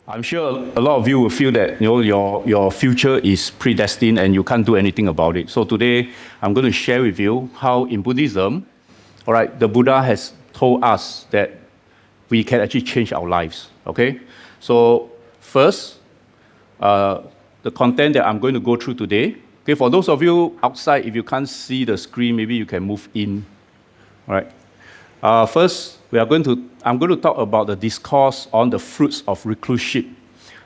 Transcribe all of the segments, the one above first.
I'm sure a lot of you will feel that your future is predestined and you can't do anything about it. So today I'm going to share with you how in Buddhism, all right, the Buddha has told us that we can actually change our lives. Okay, so first, the content that I'm going to go through today. Okay, for those of you outside, if you can't see the screen, maybe you can move in. All right. First, I'm going to talk about the discourse on the fruits of recluseship.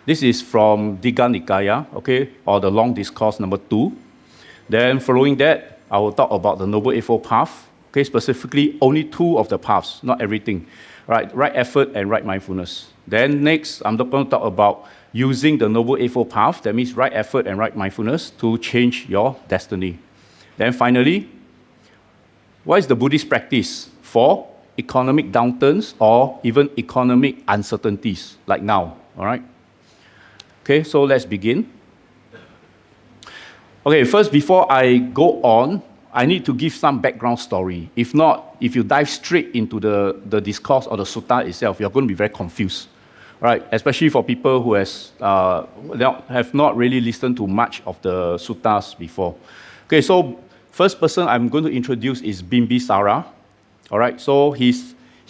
This is from Digha Nikaya, okay, or the long discourse number 2. Then following that, I will talk about the Noble Eightfold Path, okay, specifically only 2 of the paths, not everything, right effort and right mindfulness. Then next, I'm going to talk about using the Noble Eightfold Path, that means right effort and right mindfulness, to change your destiny. Then finally, what is the Buddhist practice for economic downturns or even economic uncertainties like now, all right? Okay, so let's begin. Okay, first, before I go on, I need to give some background story. If not, if you dive straight into the discourse or the sutta itself, you're going to be very confused, right? Especially for people who have not really listened to much of the suttas before. Okay, so first person I'm going to introduce is Bimbisara. All right, so he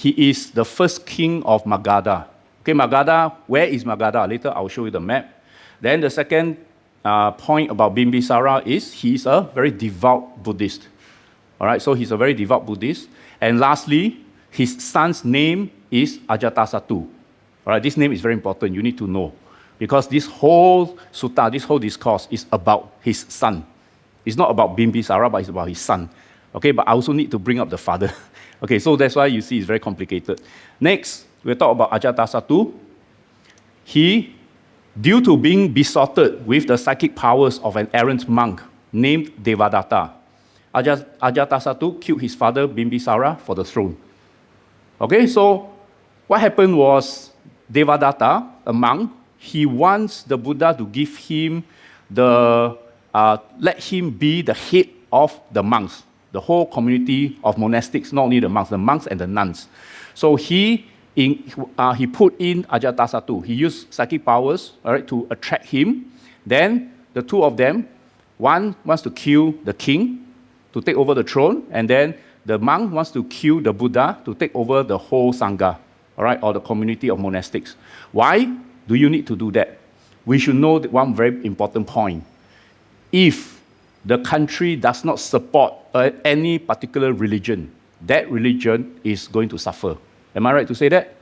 is the first king of Magadha. Okay, Magadha, where is Magadha? Later I'll show you the map. Then the second point about Bimbisara is he is a very devout Buddhist. All right, so he's a very devout Buddhist. And lastly, his son's name is Ajatasattu. All right, this name is very important. You need to know. Because this whole sutta, this whole discourse is about his son. It's not about Bimbisara, but it's about his son. Okay, but I also need to bring up the father. Okay, so that's why you see it's very complicated. Next, we'll talk about Ajatasattu. He, due to being besotted with the psychic powers of an errant monk named Devadatta, Ajatasattu killed his father Bimbisara for the throne. Okay, so what happened was Devadatta, a monk, he wants the Buddha to give him let him be the head of the monks, the whole community of monastics, not only the monks and the nuns. So he put in Ajatasattu. He used psychic powers, all right, to attract him. Then the 2 of them, one wants to kill the king to take over the throne, and then the monk wants to kill the Buddha to take over the whole Sangha, all right, or the community of monastics. Why do you need to do that? We should know one very important point. If the country does not support any particular religion, that religion is going to suffer. Am I right to say that?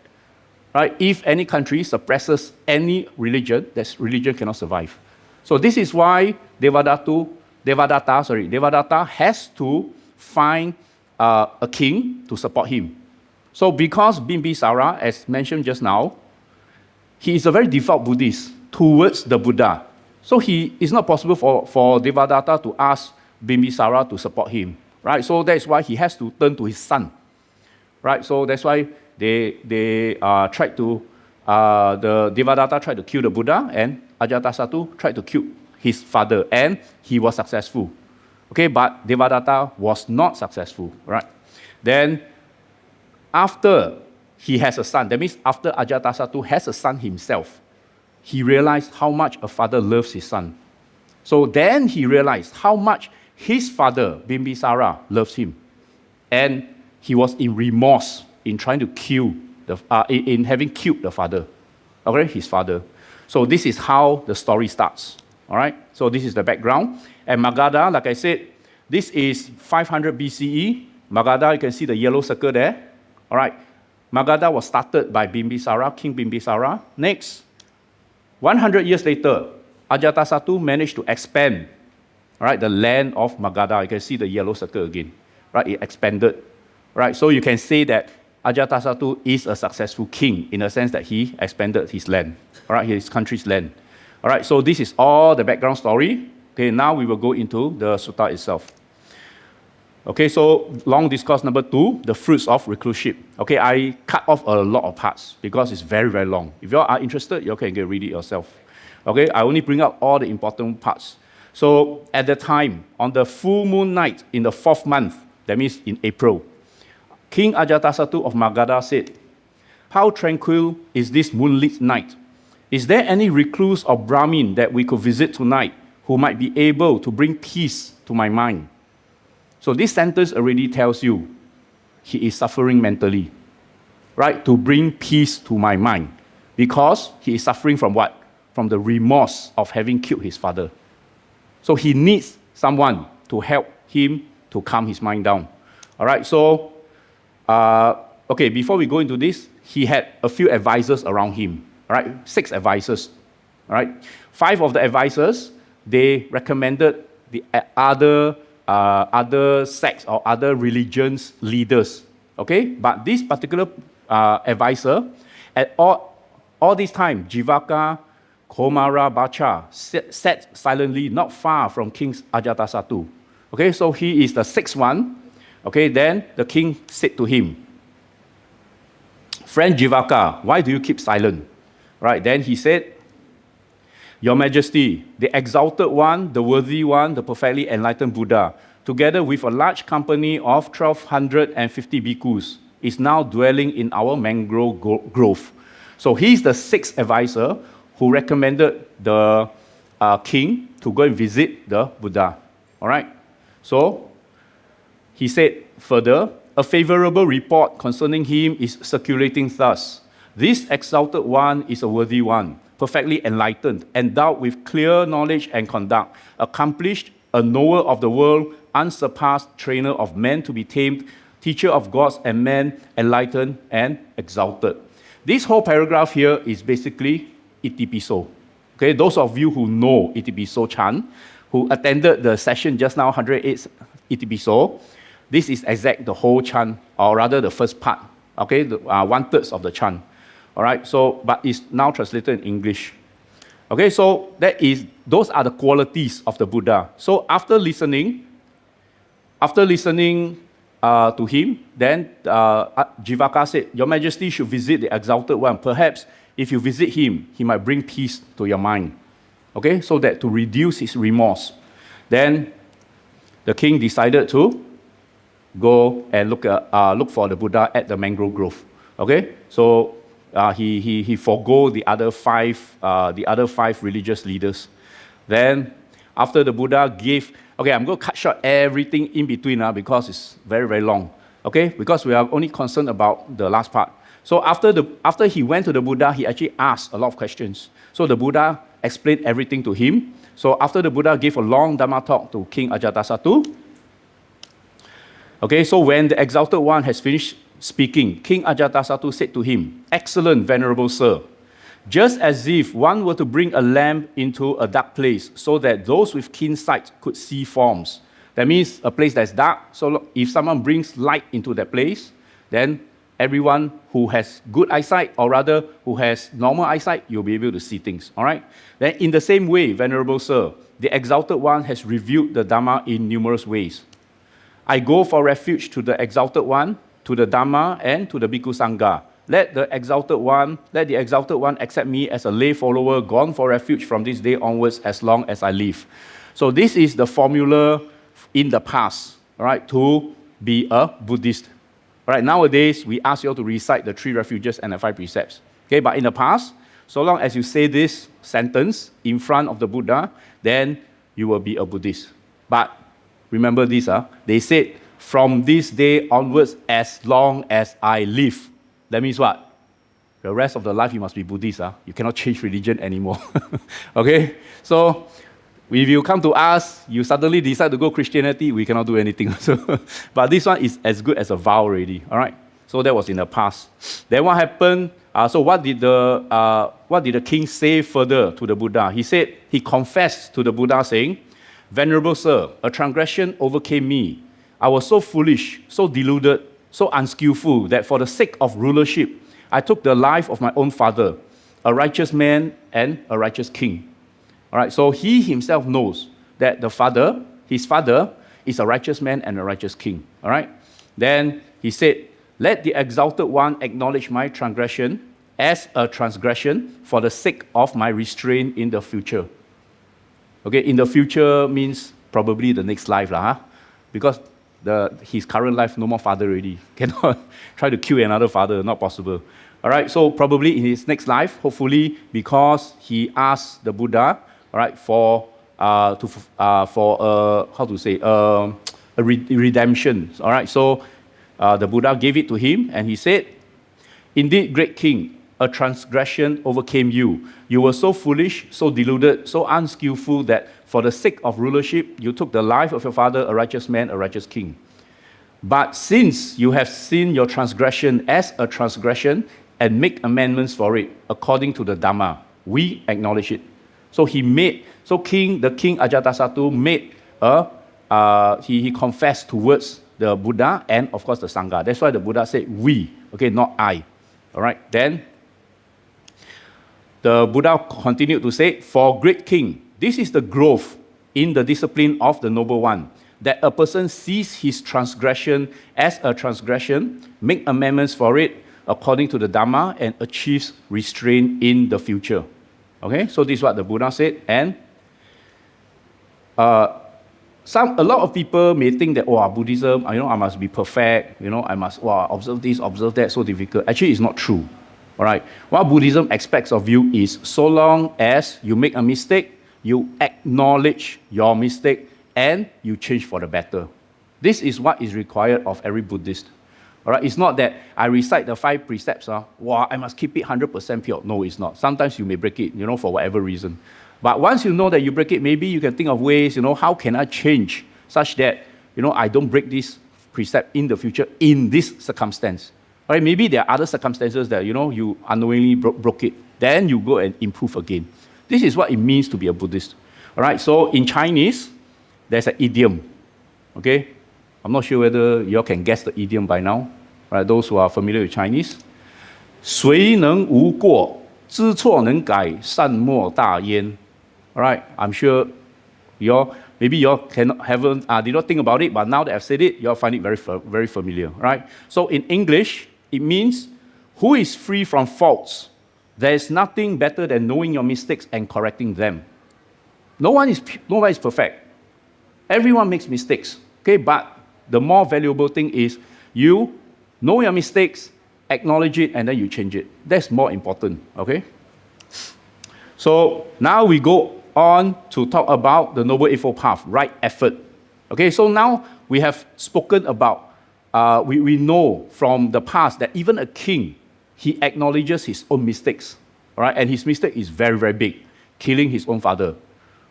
Right? If any country suppresses any religion, that religion cannot survive. So this is why Devadatta has to find a king to support him. So because Bimbisara, as mentioned just now, he is a very devout Buddhist towards the Buddha. So it's not possible for Devadatta to ask Bimbisara to support him, right? So that's why he has to turn to his son, right? So that's why the Devadatta tried to kill the Buddha, and Ajatasattu tried to kill his father, and he was successful. Okay, but Devadatta was not successful, right? Then after he has a son, that means after Ajatasattu has a son himself, he realized how much a father loves his son. So then he realized how much his father, Bimbisara, loves him. And he was in remorse in trying to in having killed the father, okay, his father. So this is how the story starts, all right? So this is the background. And Magadha, like I said, this is 500 BCE. Magadha, you can see the yellow circle there, all right? Magadha was started by Bimbisara, King Bimbisara. Next, 100 years later, Ajatasattu managed to expand, all right, the land of Magadha. You can see the yellow circle again, right? It expanded, right? So you can say that Ajatasattu is a successful king in the sense that he expanded his land, all right, his country's land. All right, so this is all the background story. Okay, now we will go into the sutta itself. Okay, so long discourse number 2, the fruits of recluseship. Okay, I cut off a lot of parts because it's very, very long. If you are interested, you can read it yourself. Okay, I only bring up all the important parts. So at the time, on the full moon night in the 4th month, that means in April, King Ajatasattu of Magadha said, "How tranquil is this moonlit night? Is there any recluse or Brahmin that we could visit tonight who might be able to bring peace to my mind? So this sentence already tells you he is suffering mentally, right? To bring peace to my mind. Because he is suffering from what? From the remorse of having killed his father. So he needs someone to help him to calm his mind down. All right, so, okay, before we go into this, he had a few advisors around him, all right? 6 advisors, all right? 5 of the advisors, they recommended the other sects or other religions leaders, okay? But this particular advisor, at all this time, Jivaka, Komara, Bacha sat silently not far from King Ajatasattu. Okay, so he is the 6th one. Okay, then the king said to him, "Friend Jivaka, why do you keep silent?" Right, then he said, "Your Majesty, the exalted one, the worthy one, the perfectly enlightened Buddha, together with a large company of 1,250 bhikkhus, is now dwelling in our mangrove grove." So he's the 6th advisor who recommended the king to go and visit the Buddha. All right? So he said further, "A favorable report concerning him is circulating thus. This exalted one is a worthy one, perfectly enlightened, endowed with clear knowledge and conduct, accomplished, a knower of the world, unsurpassed, trainer of men to be tamed, teacher of gods and men, enlightened and exalted." This whole paragraph here is basically Itipiso. Okay, those of you who know Itipiso Chan, who attended the session just now, 108 Itipiso, this is exact the whole Chan, or rather the first part, okay, 1/3 of the Chan. All right, so, but it's now translated in English. Okay, so those are the qualities of the Buddha. So after listening to him, then Jivaka said, "Your Majesty should visit the exalted one. Perhaps if you visit him, he might bring peace to your mind." Okay, so that to reduce his remorse. Then the king decided to go and look for the Buddha at the mangrove grove. Okay, so he forgo the other five religious leaders. Then after the Buddha gave, okay, I'm going to cut short everything in between because it's very, very long. Okay, because we are only concerned about the last part. So after he went to the Buddha, he actually asked a lot of questions. So the Buddha explained everything to him. So after the Buddha gave a long Dhamma talk to King Ajatasattu, okay, so when the exalted one has finished speaking, King Ajatasattu said to him, "Excellent, venerable sir, just as if one were to bring a lamp into a dark place so that those with keen sight could see forms." That means a place that's dark, so if someone brings light into that place, then everyone who has good eyesight, or rather who has normal eyesight, you'll be able to see things, all right? Then in the same way, venerable sir, the exalted one has revealed the Dhamma in numerous ways. I go for refuge to the exalted one, to the Dhamma, and to the Bhikkhu Sangha. Let the exalted one accept me as a lay follower, gone for refuge from this day onwards as long as I live. So this is the formula in the past, all right, to be a Buddhist. All right, nowadays, we ask you all to recite the 3 refuges and the 5 precepts. Okay, but in the past, so long as you say this sentence in front of the Buddha, then you will be a Buddhist. But remember this, they said, from this day onwards, as long as I live. That means what? The rest of the life you must be Buddhist. You cannot change religion anymore. Okay? So, if you come to us, you suddenly decide to go Christianity, we cannot do anything. But this one is as good as a vow already. All right? So that was in the past. Then what happened? So what did the king say further to the Buddha? He said, he confessed to the Buddha saying, "Venerable sir, a transgression overcame me. I was so foolish, so deluded, so unskillful that for the sake of rulership, I took the life of my own father, a righteous man and a righteous king." All right, so he himself knows that his father, is a righteous man and a righteous king. All right, then he said, "Let the exalted one acknowledge my transgression as a transgression for the sake of my restraint in the future." Okay, in the future means probably the next life, because his current life, no more father already. Cannot try to kill another father, not possible. All right, so probably in his next life, hopefully, because he asked the Buddha, all right, for how to say, a redemption. All right, so the Buddha gave it to him, and he said, "Indeed, great king, a transgression overcame you. You were so foolish, so deluded, so unskillful that for the sake of rulership, you took the life of your father, a righteous man, a righteous king. But since you have seen your transgression as a transgression and make amendments for it according to the Dhamma, we acknowledge it." So the king Ajatasattu made he confessed towards the Buddha and of course the Sangha. That's why the Buddha said we, okay, not I. All right, then the Buddha continued to say, "For great king, this is the growth in the discipline of the noble one, that a person sees his transgression as a transgression, make amendments for it according to the Dhamma, and achieves restraint in the future." Okay, so this is what the Buddha said, and a lot of people may think that, Buddhism, I must be perfect, I must observe this, observe that, so difficult. Actually, it's not true. All right, what Buddhism expects of you is, so long as you make a mistake, you acknowledge your mistake and you change for the better. This is what is required of every Buddhist. All right, it's not that I recite the 5 precepts, I must keep it 100% pure. No, it's not. Sometimes you may break it, for whatever reason. But once you know that you break it, maybe you can think of ways, how can I change such that, I don't break this precept in the future in this circumstance. All right, maybe there are other circumstances that, you unknowingly broke it. Then you go and improve again. This is what it means to be a Buddhist. All right, so in Chinese, there's an idiom. Okay, I'm not sure whether you all can guess the idiom by now. All right, those who are familiar with Chinese. 谁能无过，知错能改，善莫大焉. All right, I'm sure maybe you all did not think about it, but now that I've said it, you all find it very familiar. Right? So in English, it means, who is free from faults? There is nothing better than knowing your mistakes and correcting them. No one is perfect. Everyone makes mistakes. Okay, but the more valuable thing is you know your mistakes, acknowledge it, and then you change it. That's more important. Okay. So now we go on to talk about the Noble Eightfold Path, right effort. Okay, so now we have spoken about, we know from the past that even a king, he acknowledges his own mistakes, all right? And his mistake is very, very big, killing his own father.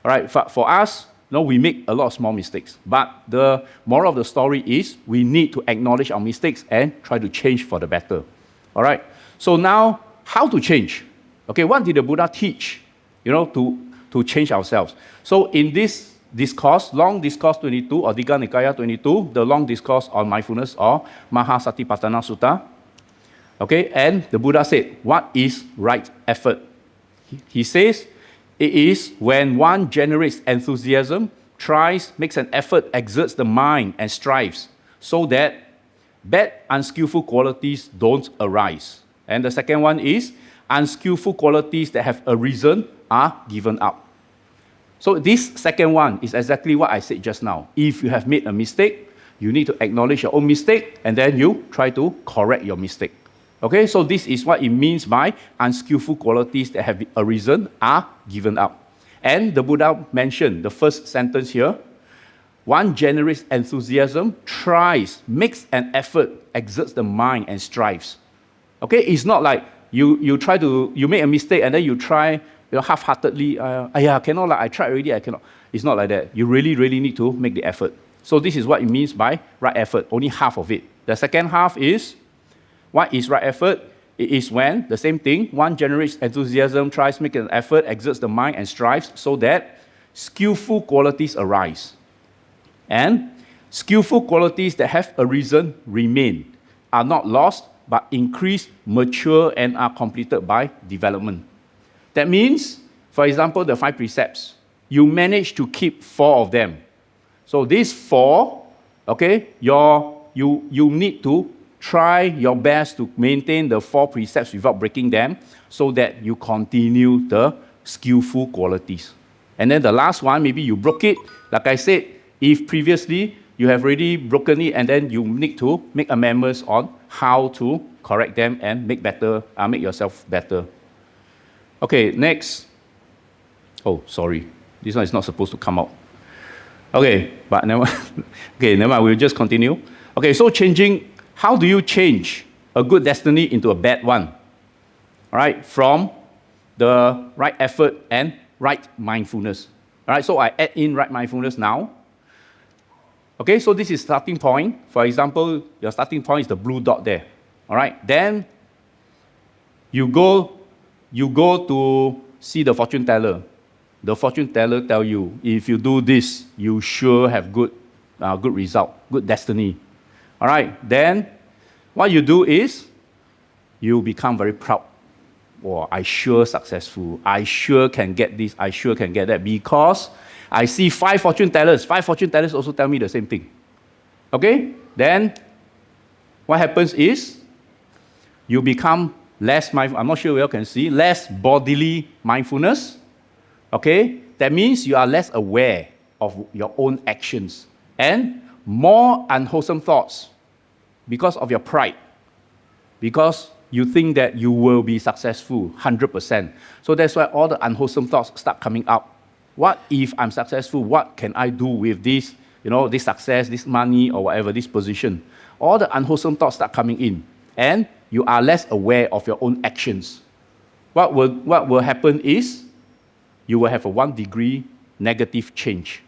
All right, for us, we make a lot of small mistakes. But the moral of the story is we need to acknowledge our mistakes and try to change for the better. All right, so now how to change? Okay, what did the Buddha teach, to change ourselves? So in this discourse, long discourse 22 or Digha Nikaya 22, the long discourse on mindfulness or Mahasatipatthana Sutta, okay, and the Buddha said, what is right effort? He says, it is when one generates enthusiasm, tries, makes an effort, exerts the mind and strives, so that bad, unskillful qualities don't arise. And the second one is, unskillful qualities that have arisen are given up. So this second one is exactly what I said just now. If you have made a mistake, you need to acknowledge your own mistake, and then you try to correct your mistake. Okay, so this is what it means by unskillful qualities that have arisen are given up. And the Buddha mentioned the first sentence here. One generates enthusiasm, tries, makes an effort, exerts the mind and strives. Okay, it's not like you make a mistake and then you try half-heartedly, cannot, I tried already, I cannot. It's not like that. You really, really need to make the effort. So this is what it means by right effort, only half of it. The second half is, what is right effort? It is when, the same thing, one generates enthusiasm, tries, makes an effort, exerts the mind and strives so that skillful qualities arise. And skillful qualities that have arisen remain, are not lost, but increase, mature, and are completed by development. That means, for example, the 5 precepts, you manage to keep 4 of them. So these 4, okay, you need to try your best to maintain the 4 precepts without breaking them so that you continue the skillful qualities. And then the last one, maybe you broke it. Like I said, if previously you have already broken it and then you need to make amendments on how to correct them and make yourself better. Okay, next. Oh, sorry. This one is not supposed to come out. Okay, but never okay, never mind, we'll just continue. Okay, so how do you change a good destiny into a bad one? All right, from the right effort and right mindfulness. All right, so I add in right mindfulness now. Okay, so this is starting point. For example, your starting point is the blue dot there. All right, then you go to see the fortune teller. The fortune teller tell you, if you do this, you sure have good result, good destiny. All right, then what you do is you become very proud. Oh, I sure successful. I sure can get this. I sure can get that, because I see 5 fortune tellers. 5 fortune tellers also tell me the same thing. Okay, then what happens is you become less mindful. I'm not sure you all can see, less bodily mindfulness. Okay, that means you are less aware of your own actions and more unwholesome thoughts because of your pride, because you think that you will be successful 100%. So that's why all the unwholesome thoughts start coming up. What if I'm successful? What can I do with this, this success, this money, or whatever, this position? All the unwholesome thoughts start coming in, and you are less aware of your own actions. What will happen is you will have a 1 degree negative change.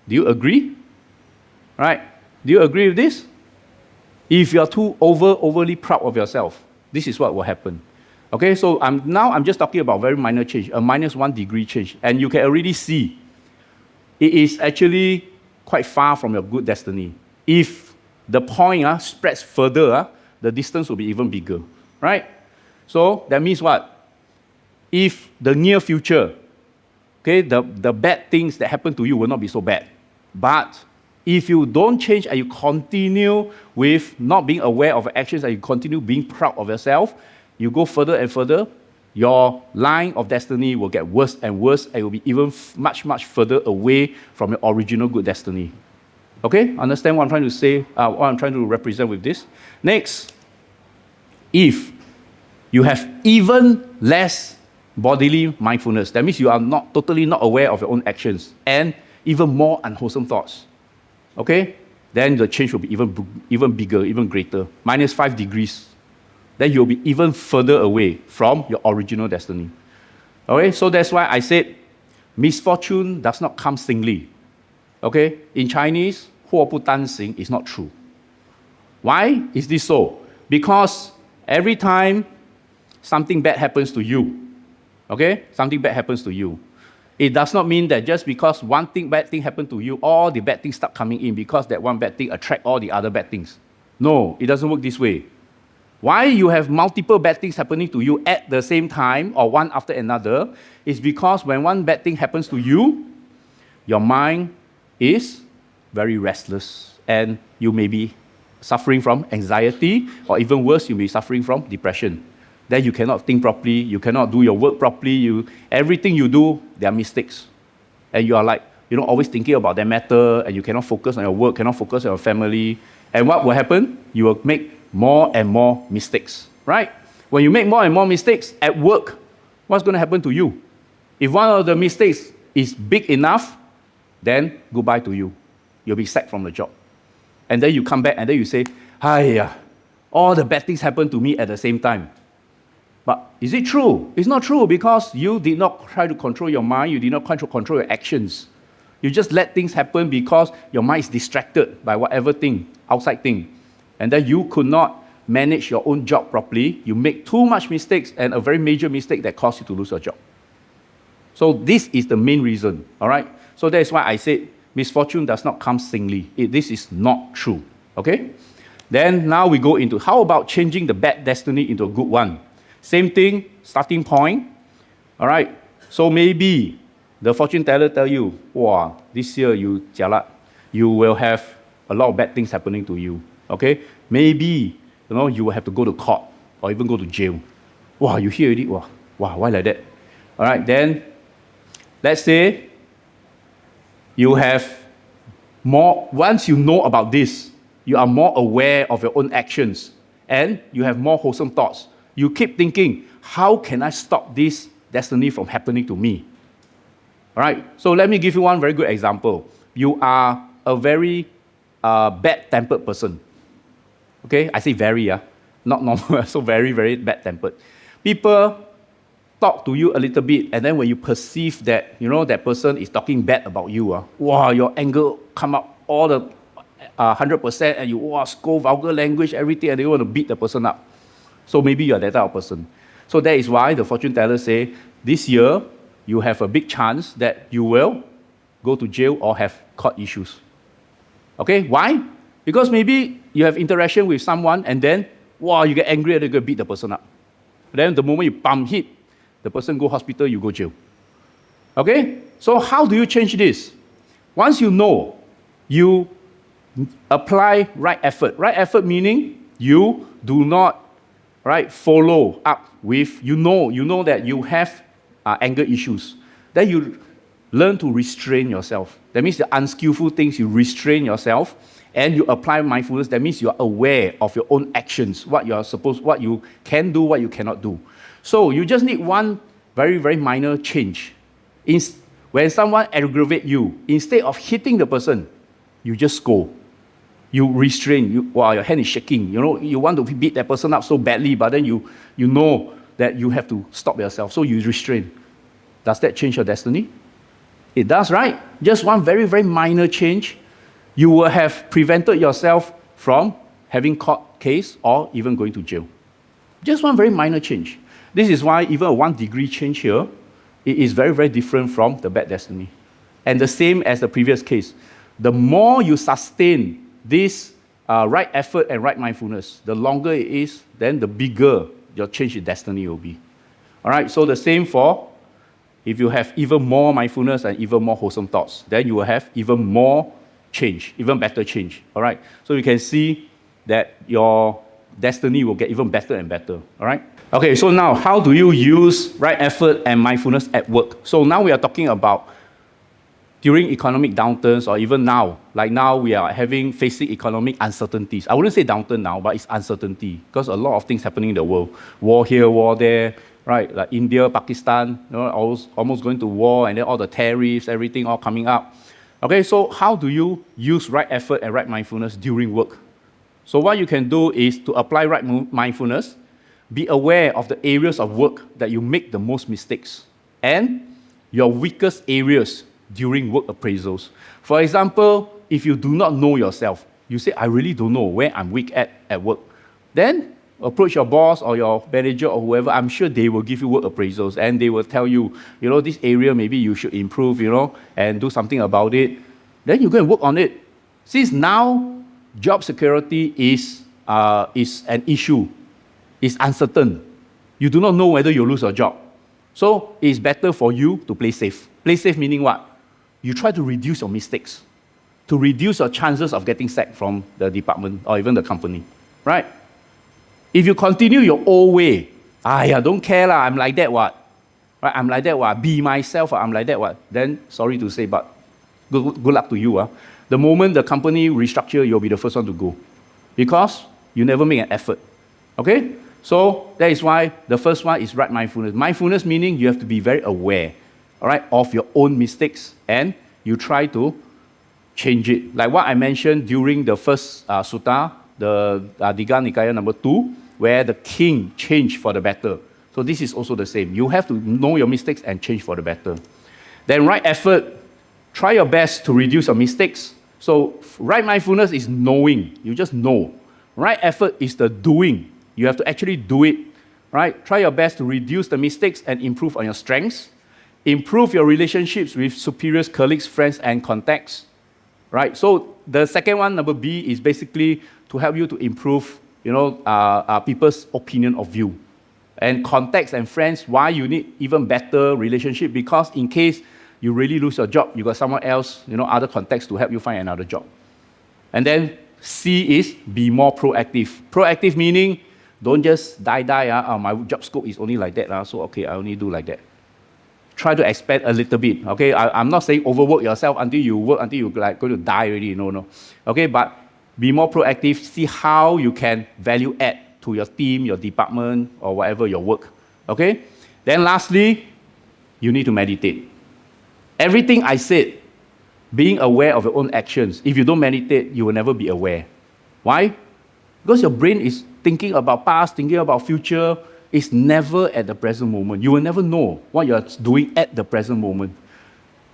Do you agree? Right? Do you agree with this? If you are too overly proud of yourself, this is what will happen. Okay, so I'm just talking about very minor change, a minus 1 degree change. And you can already see it is actually quite far from your good destiny. If the point spreads further, the distance will be even bigger. Right? So that means what? If the near future, okay, the bad things that happen to you will not be so bad. But if you don't change and you continue with not being aware of actions and you continue being proud of yourself, you go further and further, your line of destiny will get worse and worse, and it will be even much further away from your original good destiny. Okay? Understand what I'm trying to say, what I'm trying to represent with this? Next, if you have even less bodily mindfulness, that means you are totally not aware of your own actions, and even more unwholesome thoughts. Okay? Then the change will be even bigger, even greater. Minus 5 degrees. Then you'll be even further away from your original destiny. Okay? So that's why I said misfortune does not come singly. Okay? In Chinese, 祸不单行 is not true. Why is this so? Because every time something bad happens to you, okay? Something bad happens to you. It does not mean that just because bad thing happened to you, all the bad things start coming in because that one bad thing attracts all the other bad things. No, it doesn't work this way. Why you have multiple bad things happening to you at the same time or one after another is because when one bad thing happens to you, your mind is very restless and you may be suffering from anxiety, or even worse, you may be suffering from depression. Then you cannot think properly, you cannot do your work properly, everything you do, there are mistakes. And you are like, always thinking about that matter, and you cannot focus on your work, cannot focus on your family. And what will happen? You will make more and more mistakes, right? When you make more and more mistakes at work, what's going to happen to you? If one of the mistakes is big enough, then goodbye to you. You'll be sacked from the job. And then you come back and then you say, "Hiya, all the bad things happen to me at the same time." But is it true? It's not true, because you did not try to control your mind, you did not control your actions. You just let things happen because your mind is distracted by whatever thing, outside thing. And then you could not manage your own job properly. You make too much mistakes, and a very major mistake that caused you to lose your job. So this is the main reason, all right? So that is why I said misfortune does not come singly. This is not true, okay? Then now we go into, how about changing the bad destiny into a good one? Same thing, starting point, all right? So maybe the fortune teller tell you, wow, this year you jialat, you will have a lot of bad things happening to you, okay? Maybe, you will have to go to court or even go to jail. Wow, you hear already, wow, why like that? All right, then let's say you have more, once you know about this, you are more aware of your own actions, and you have more wholesome thoughts. You keep thinking, how can I stop this destiny from happening to me? All right, so let me give you one very good example. You are a very bad-tempered person. Okay, I say very, not normal, so very, very bad-tempered. People talk to you a little bit, and then when you perceive that, that person is talking bad about you, wow, your anger come up all the 100%, and you scold vulgar language, everything, and you want to beat the person up. So maybe you're that type of person. So that is why the fortune teller say, this year, you have a big chance that you will go to jail or have court issues. Okay, why? Because maybe you have interaction with someone, and then, you get angry and you go beat the person up. Then the moment you hit, the person go hospital, you go jail. Okay? So how do you change this? Once you know, you apply right effort. Right effort meaning you do not follow up with, you know that you have anger issues. Then you learn to restrain yourself. That means the unskillful things, you restrain yourself, and you apply mindfulness. That means you are aware of your own actions, what you can do, what you cannot do. So you just need one very, very minor change. When someone aggravates you, instead of hitting the person, you just scold. You restrain. Your hand is shaking. You want to beat that person up so badly, but then you know that you have to stop yourself. So you restrain. Does that change your destiny? It does, right? Just one very, very minor change, you will have prevented yourself from having court case or even going to jail. Just one very minor change. This is why even a 1 degree change here, it is very, very different from the bad destiny. And the same as the previous case. The more you sustain this right effort and right mindfulness, the longer it is, then the bigger your change in destiny will be. All right, so the same for if you have even more mindfulness and even more wholesome thoughts, then you will have even more change, even better change. All right, so you can see that your destiny will get even better and better. All right. Okay, so now how do you use right effort and mindfulness at work? So now we are talking about during economic downturns, or even now, like now we are facing economic uncertainties. I wouldn't say downturn now, but it's uncertainty because a lot of things happening in the world. War here, war there, right? Like India, Pakistan, almost going to war, and then all the tariffs, everything all coming up. Okay, so how do you use right effort and right mindfulness during work? So what you can do is to apply right mindfulness, be aware of the areas of work that you make the most mistakes and your weakest areas during work appraisals. For example, if you do not know yourself, you say, I really don't know where I'm weak at work. Then approach your boss or your manager or whoever. I'm sure they will give you work appraisals and they will tell you, this area maybe you should improve, and do something about it. Then you go and work on it. Since now job security is an issue, it's uncertain. You do not know whether you'll lose your job. So it's better for you to play safe. Play safe meaning what? You try to reduce your mistakes, to reduce your chances of getting sacked from the department or even the company, right? If you continue your old way, don't care lah, I'm like that what? Right? I'm like that what? Be myself, I'm like that what? Then sorry to say, but good luck to you. The moment the company restructure, you'll be the first one to go because you never make an effort, okay? So that is why the first one is right mindfulness. Mindfulness meaning you have to be very aware, all right, of your own mistakes, and you try to change it. Like what I mentioned during the first sutta, the Digha Nikaya number 2, where the king changed for the better. So this is also the same. You have to know your mistakes and change for the better. Then right effort, try your best to reduce your mistakes. So right mindfulness is knowing. You just know. Right effort is the doing. You have to actually do it, right? Try your best to reduce the mistakes and improve on your strengths. Improve your relationships with superiors, colleagues, friends, and contacts, right? So the second one, number B, is basically to help you to improve, people's opinion of you. And contacts and friends, why you need even better relationship? Because in case you really lose your job, you got someone else, other contacts to help you find another job. And then C is be more proactive. Proactive meaning, don't just die. My job scope is only like that, so okay, I only do like that. Try to expand a little bit, okay? I'm not saying overwork yourself until you work until you're like going to die already, no. Okay, but be more proactive, see how you can value add to your team, your department, or whatever your work. Okay? Then lastly, you need to meditate. Everything I said, being aware of your own actions. If you don't meditate, you will never be aware. Why? Because your brain is thinking about past, thinking about future. It's never at the present moment. You will never know what you're doing at the present moment.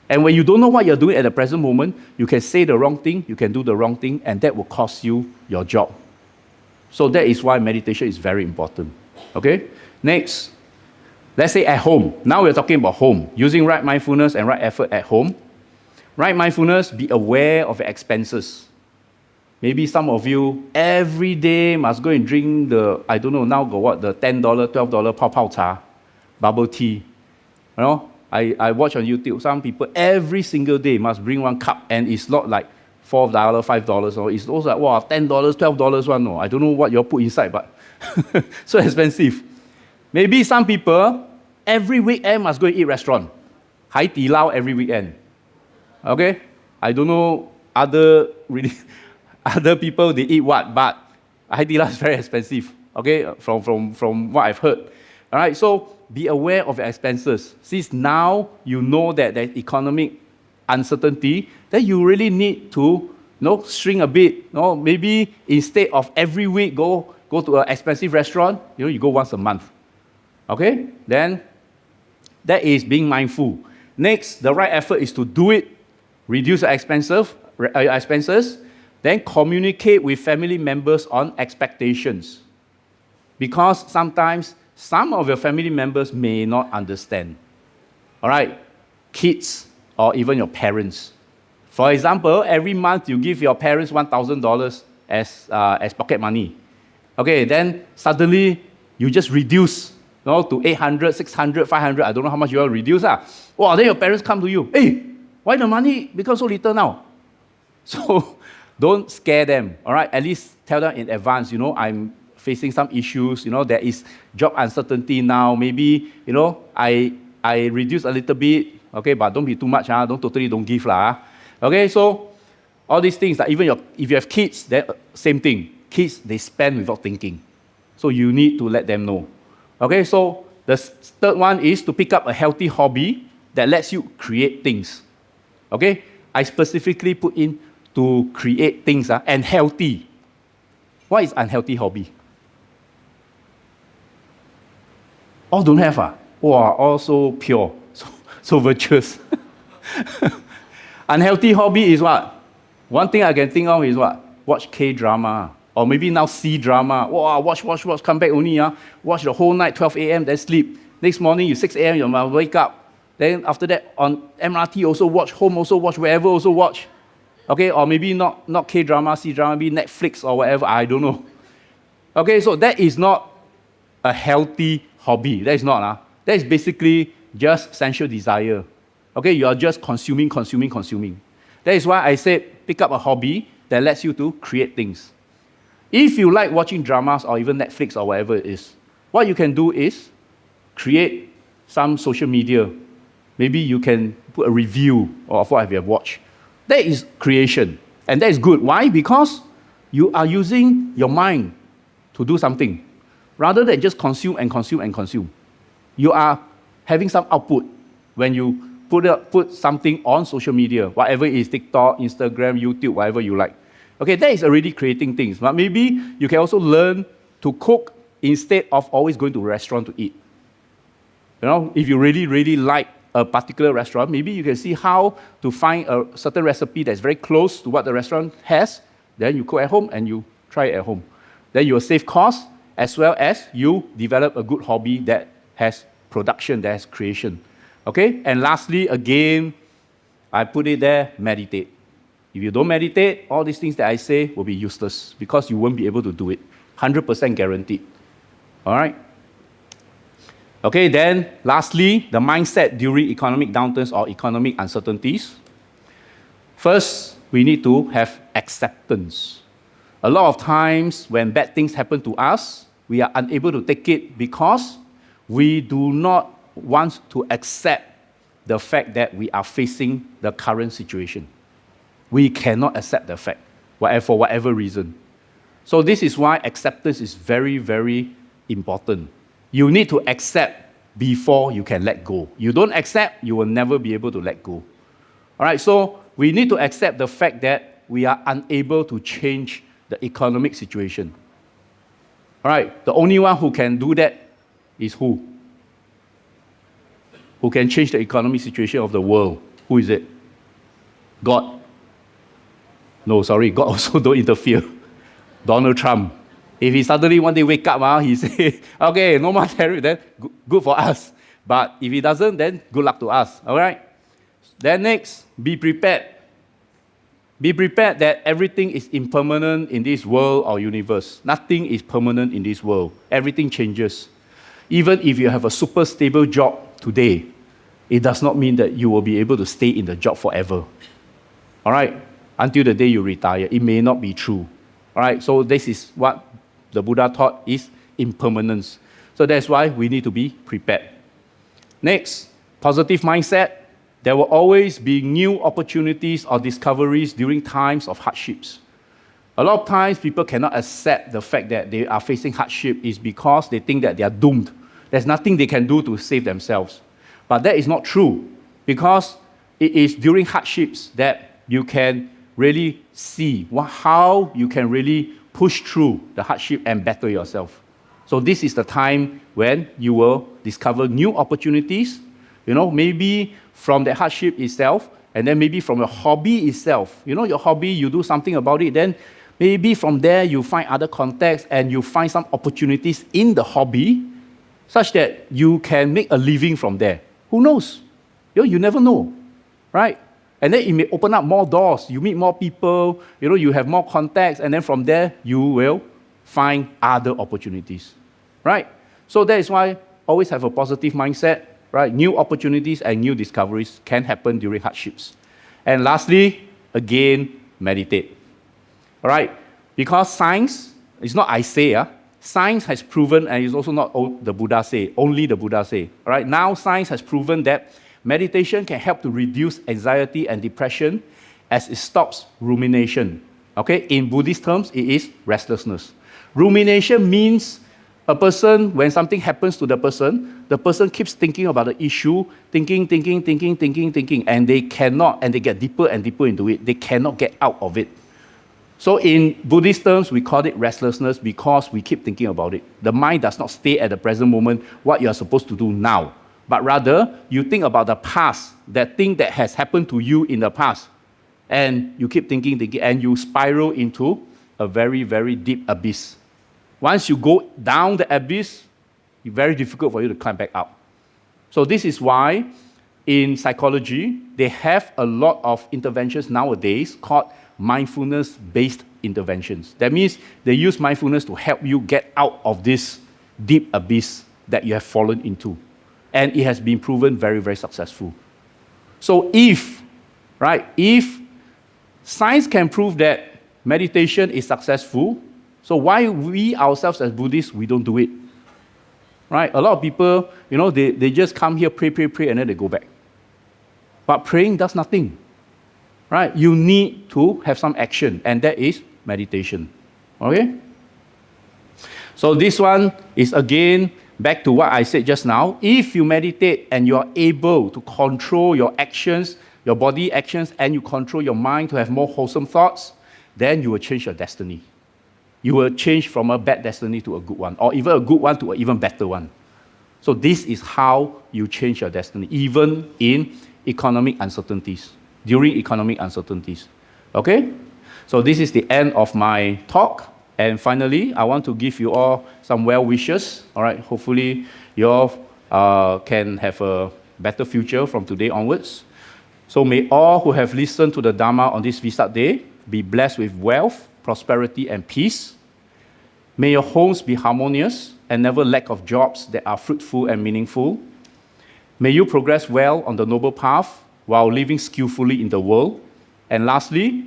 And when you don't know what you're doing at the present moment, you can say the wrong thing, you can do the wrong thing, and that will cost you your job. So that is why meditation is very important. Okay? Next, let's say at home. Now we're talking about home. Using right mindfulness and right effort at home. Right mindfulness, be aware of your expenses. Maybe some of you every day must go and drink the, I don't know, now got what, the $10, $12 pao pao cha, bubble tea. You know, I watch on YouTube, some people every single day must bring one cup, and it's not like $4, $5, or it's also like, wow, $10, $12 one. No, I don't know what you put inside, but so expensive. Maybe some people every weekend must go and eat restaurant. Hai Di Lao every weekend. Okay? I don't know other people, they eat what, but Hai Di Lao is very expensive. Okay? From what I've heard. All right? So be aware of your expenses. Since now you know that there's economic uncertainty, then you really need to shrink a bit. Maybe instead of every week go to an expensive restaurant, you go once a month. Okay? Then that is being mindful. Next, the right effort is to do it, reduce your expenses, then communicate with family members on expectations. Because sometimes some of your family members may not understand. All right? Kids or even your parents. For example, every month you give your parents $1,000 as pocket money. Okay, then suddenly you just reduce to 800, 600, 500, I don't know how much you will reduce. Well, then your parents come to you, hey, why the money become so little now? So don't scare them, all right? At least tell them in advance, I'm facing some issues, there is job uncertainty now. Maybe, I reduce a little bit, okay, but don't be too much, don't give. Okay, so all these things, even if you have kids, then same thing. Kids, they spend without thinking. So you need to let them know. Okay, so the third one is to pick up a healthy hobby that lets you create things. Okay, I specifically put in to create things and healthy. What is unhealthy hobby? All don't have. Wow, all so pure, so virtuous. Unhealthy hobby is what? One thing I can think of is what? Watch K-drama. Or maybe now C-drama. Wow, watch, come back only. Watch the whole night, 12 a.m., then sleep. Next morning, you 6 a.m., you must wake up. Then after that, on MRT also watch, home also watch, wherever also watch. Okay, or maybe not K-drama, C-drama, maybe Netflix or whatever, I don't know. Okay, so that is not a healthy hobby. That is not. That is basically just sensual desire. Okay, you are just consuming. That is why I said pick up a hobby that lets you to create things. If you like watching dramas or even Netflix or whatever it is, what you can do is create some social media. Maybe you can put a review of what you have watched. That is creation. And that is good. Why? Because you are using your mind to do something rather than just consume. You are having some output when you put something on social media, whatever it is, TikTok, Instagram, YouTube, whatever you like. Okay, that is already creating things. But maybe you can also learn to cook instead of always going to a restaurant to eat. If you really, really like a particular restaurant, maybe you can see how to find a certain recipe that's very close to what the restaurant has. Then you cook at home and you try it at home. Then you will save costs as well as you develop a good hobby that has production, that has creation. Okay? And lastly, again, I put it there, meditate. If you don't meditate, all these things that I say will be useless because you won't be able to do it. 100% guaranteed. All right? Okay, then lastly, the mindset during economic downturns or economic uncertainties. First, we need to have acceptance. A lot of times when bad things happen to us, we are unable to take it because we do not want to accept the fact that we are facing the current situation. We cannot accept the fact, for whatever reason. So this is why acceptance is very, very important. You need to accept before you can let go. You don't accept, you will never be able to let go. All right, so we need to accept the fact that we are unable to change the economic situation. All right, the only one who can do that is who? Who can change the economic situation of the world? Who is it? God. No, sorry, God also don't interfere. Donald Trump. If he suddenly one day wake up, he say, okay, no more tariff, then good for us. But if he doesn't, then good luck to us. All right? Then next, be prepared. Be prepared that everything is impermanent in this world or universe. Nothing is permanent in this world. Everything changes. Even if you have a super stable job today, it does not mean that you will be able to stay in the job forever. All right? Until the day you retire. It may not be true. All right? So this is what the Buddha taught is impermanence. So that's why we need to be prepared. Next, positive mindset. There will always be new opportunities or discoveries during times of hardships. A lot of times people cannot accept the fact that they are facing hardship is because they think that they are doomed. There's nothing they can do to save themselves. But that is not true, because it is during hardships that you can really see how you can really push through the hardship and better yourself. So this is the time when you will discover new opportunities, maybe from the hardship itself, and then maybe from your hobby itself. Your hobby, you do something about it, then maybe from there you find other contexts and you find some opportunities in the hobby such that you can make a living from there. Who knows? You never know, right? And then it may open up more doors. You meet more people, you have more contacts, and then from there, you will find other opportunities, right? So that is why always have a positive mindset, right? New opportunities and new discoveries can happen during hardships. And lastly, again, meditate, all right? Because science, it's not I say, science has proven, and it's also not the Buddha say, only the Buddha say, all right? Now science has proven that meditation can help to reduce anxiety and depression as it stops rumination. Okay, in Buddhist terms, it is restlessness. Rumination means a person, when something happens to the person keeps thinking about the issue, thinking, and they cannot, and they get deeper and deeper into it. They cannot get out of it. So in Buddhist terms, we call it restlessness because we keep thinking about it. The mind does not stay at the present moment, what you are supposed to do now. But rather, you think about the past, that thing that has happened to you in the past. And you keep thinking, and you spiral into a very, very deep abyss. Once you go down the abyss, it's very difficult for you to climb back up. So this is why in psychology, they have a lot of interventions nowadays called mindfulness-based interventions. That means they use mindfulness to help you get out of this deep abyss that you have fallen into. And it has been proven very, very successful. So if science can prove that meditation is successful, so why we ourselves as Buddhists, we don't do it? Right? A lot of people, they just come here, pray, and then they go back. But praying does nothing. Right? You need to have some action, and that is meditation. Okay? So this one is again back to what I said just now. If you meditate and you are able to control your actions, your body actions, and you control your mind to have more wholesome thoughts, then you will change your destiny. You will change from a bad destiny to a good one, or even a good one to an even better one. So this is how you change your destiny, even in economic uncertainties, during economic uncertainties. Okay? So this is the end of my talk. And finally, I want to give you all some well wishes. All right, hopefully you all can have a better future from today onwards. So may all who have listened to the Dhamma on this Vesak day be blessed with wealth, prosperity, and peace. May your homes be harmonious and never lack of jobs that are fruitful and meaningful. May you progress well on the noble path while living skillfully in the world. And lastly,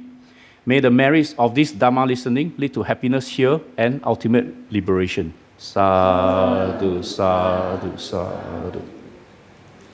may the merits of this Dhamma listening lead to happiness here and ultimate liberation. Sadhu, sadhu, sadhu.